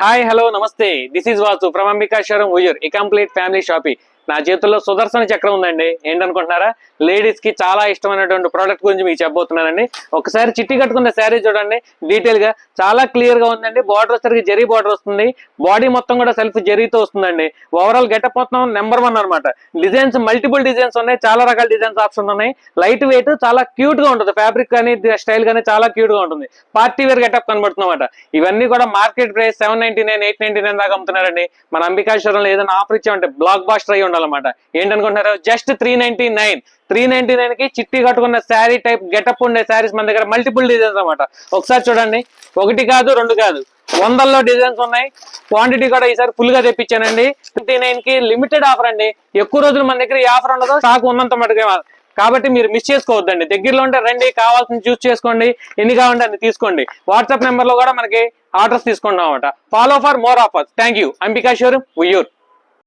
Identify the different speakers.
Speaker 1: Hi hello నమస్తే, this is Vasu from Ambika showroom Vuyyuru, A complete family shopping. నా చేతుల్లో సుదర్శన చక్రం ఉందండి. ఏంటనుకుంటున్నారా? లేడీస్ కి చాలా ఇష్టమైనటువంటి ప్రోడక్ట్ గురించి మీకు చెప్పబోతున్నానండి. ఒకసారి చిట్టి కట్టుకున్న శారీ చూడండి, డీటెయిల్ గా చాలా క్లియర్ గా ఉందండి. బార్డర్ వచ్చరికి జరీ బార్డర్ వస్తుంది, బాడీ మొత్తం కూడా సెల్ఫ్ జరీతో వస్తుందండి. ఓవరాల్ గెటప్ మొత్తం నెంబర్ 1 అనమాట. డిజైన్స్ మల్టిపుల్ డిజైన్స్ ఉన్నాయి, చాలా రకాల డిజైన్స్ ఆప్షన్ ఉన్నాయి. లైట్ వెయిట్, చాలా క్యూట్ గా ఉంటుంది. ఫ్యాబ్రిక్ కానీ స్టైల్ కానీ చాలా క్యూట్ గా ఉంటుంది. పార్టీ వేర్ గెటప్ కనబడుతుందన్నమాట. ఇవన్నీ కూడా మార్కెట్ ప్రైస్ 799, 899 దాకా అమ్ముతున్నారండి. మన అంబికా షోరూంలో ఏదైనా ఆఫర్ ఇచ్చామంటే బ్లాక్ బాస్టర్ అయ్యి ఉండాలన్నమాట. ఏంటనుకుంటున్నారు? జస్ట్ 399 కి చిట్టి కట్టుకున్న శారీ టైప్ గెటప్ ఉండే శారీస్ మన దగ్గర మల్టిపుల్ డిజైన్స్ అనమాట. ఒకసారి చూడండి, ఒకటి కాదు రెండు కాదు, వందల్లో డిజైన్స్ ఉన్నాయి. క్వాంటిటీ కూడా ఈసారి ఫుల్ గా తెప్పించానండి. 29 కి లిమిటెడ్ ఆఫర్ అండి. ఎక్కువ రోజులు మన దగ్గర ఈ ఆఫర్ ఉండదు, స్టాక్ ఉన్నంత మటుకే. కాబట్టి మీరు మిస్ చేసుకోవద్దండి. దగ్గరలో ఉంటే రండి, కావాల్సింది చూస్ చేసుకోండి, ఎన్ని కావాలంటే అన్ని తీసుకోండి. వాట్సాప్ నెంబర్ లో కూడా మనకి ఆర్డర్స్ తీసుకుంటాం అనమాట. Follow for more offers. Thank you. Ambika showroom Vuyyuru.